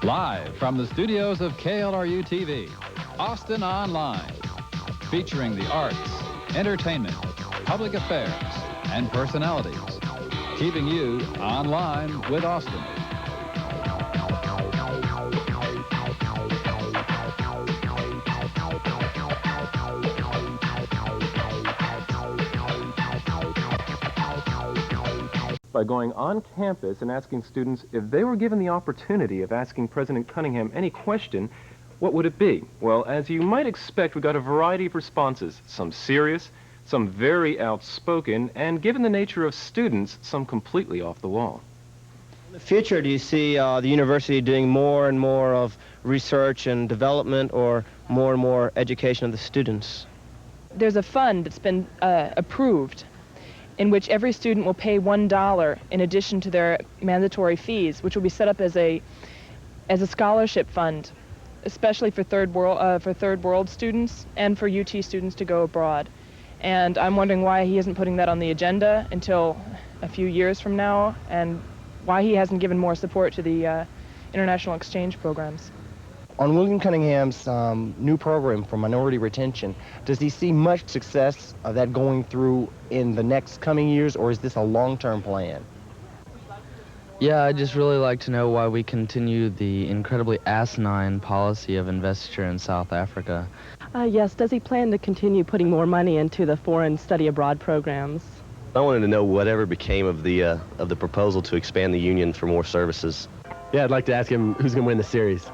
Live from the studios of KLRU-TV, Austin Online, featuring the arts, entertainment, public affairs, and personalities, keeping you online with Austin. By going on campus and asking students if they were given the opportunity of asking President Cunningham any question, what would it be? Well, as you might expect, we got a variety of responses, some serious, some very outspoken, and given the nature of students, some completely off the wall. In the future, do you see the university doing more and more of research and development, or more and more education of the students? There's a fund that's been approved in which every student will pay $1 in addition to their mandatory fees, which will be set up as a scholarship fund, especially for third world students and for UT students to go abroad. And I'm wondering why he isn't putting that on the agenda until a few years from now, and why he hasn't given more support to the international exchange programs. On William Cunningham's new program for minority retention, does he see much success of that going through in the next coming years, or is this a long-term plan? Yeah, I'd just really like to know why we continue the incredibly asinine policy of investiture in South Africa. Yes, does he plan to continue putting more money into the foreign study abroad programs? I wanted to know whatever became of the proposal to expand the union for more services. Yeah, I'd like to ask him who's going to win the series.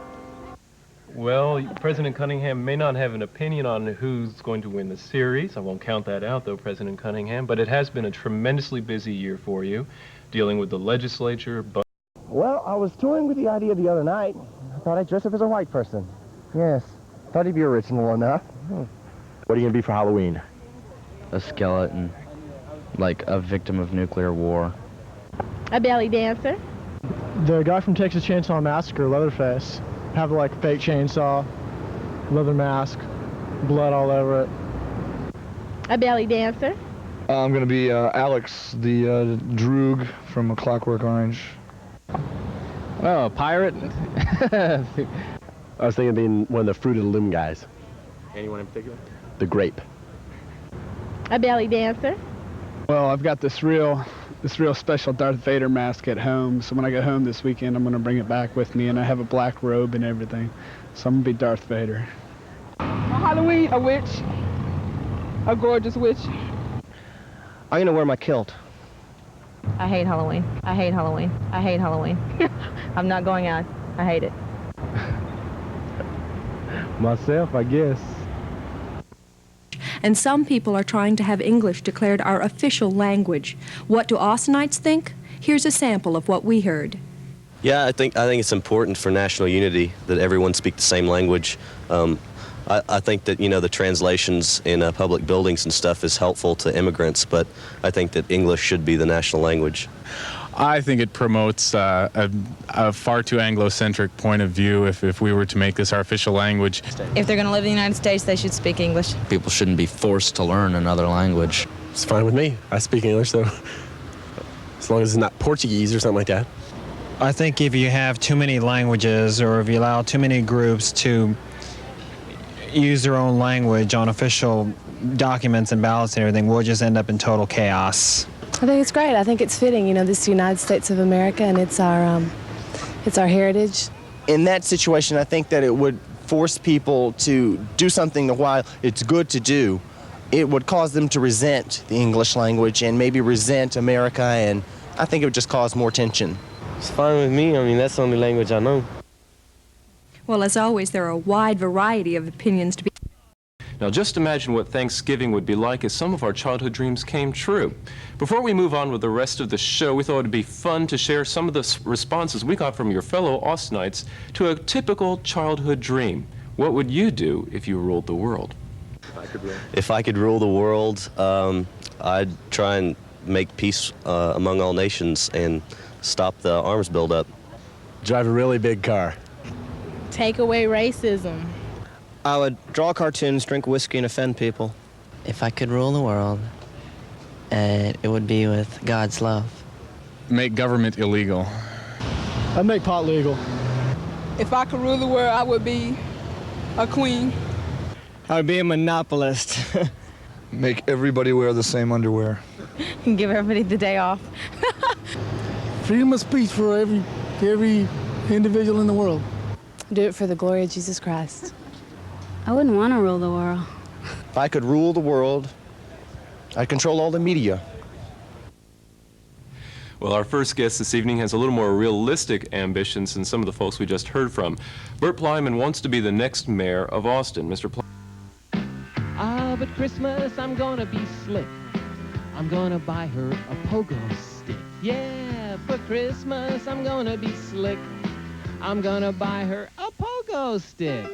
Well, President Cunningham may not have an opinion on who's going to win the series. I won't count that out, though, President Cunningham, but it has been a tremendously busy year for you, dealing with the legislature. Well, I was toying with the idea the other night. I thought I'd dress up as a white person. Yes, thought he'd be original enough. What are you going to be for Halloween? A skeleton, like a victim of nuclear war. A belly dancer. The guy from Texas Chainsaw Massacre, Leatherface. Have like a fake chainsaw, leather mask, blood all over it. A belly dancer. I'm going to be Alex, the Droog from A Clockwork Orange. Oh, a pirate? I was thinking of being one of the Fruit of the Loom guys. Anyone in particular? The grape. A belly dancer. Well, I've got this real special Darth Vader mask at home, so when I get home this weekend, I'm going to bring it back with me, and I have a black robe and everything, so I'm going to be Darth Vader. Halloween, a witch, a gorgeous witch. I'm going to wear my kilt. I hate Halloween. I hate Halloween. I hate Halloween. I'm not going out. I hate it. Myself, I guess. And some people are trying to have English declared our official language. What do Austinites think? Here's a sample of what we heard. Yeah, I think it's important for national unity that everyone speak the same language. I think that, the translations in public buildings and stuff is helpful to immigrants, but I think that English should be the national language. I think it promotes a far too Anglo-centric point of view if we were to make this our official language. If they're going to live in the United States, they should speak English. People shouldn't be forced to learn another language. It's fine with me. I speak English, though. As long as it's not Portuguese or something like that. I think if you have too many languages, or if you allow too many groups to use their own language on official documents and ballots and everything, we'll just end up in total chaos. I think it's great. I think it's fitting. This is the United States of America, and it's our heritage. In that situation, I think that it would force people to do something that, while it's good to do, it would cause them to resent the English language and maybe resent America, and I think it would just cause more tension. It's fine with me. I mean, that's the only language I know. Well, as always, there are a wide variety of opinions to be. Now, just imagine what Thanksgiving would be like if some of our childhood dreams came true. Before we move on with the rest of the show, we thought it'd be fun to share some of the responses we got from your fellow Austinites to a typical childhood dream. What would you do if you ruled the world? If I could rule the world, I'd try and make peace among all nations and stop the arms buildup. Drive a really big car. Take away racism. I would draw cartoons, drink whiskey, and offend people. If I could rule the world, it would be with God's love. Make government illegal. I'd make pot legal. If I could rule the world, I would be a queen. I would be a monopolist. Make everybody wear the same underwear. Give everybody the day off. Freedom of speech for every individual in the world. Do it for the glory of Jesus Christ. I wouldn't want to rule the world. If I could rule the world, I'd control all the media. Well, our first guest this evening has a little more realistic ambitions than some of the folks we just heard from. Bert Plyman wants to be the next mayor of Austin. Mr. Plyman. Ah, but Christmas, I'm gonna be slick. I'm gonna buy her a pogo stick. Yeah, for Christmas, I'm gonna be slick. I'm gonna buy her a pogo stick.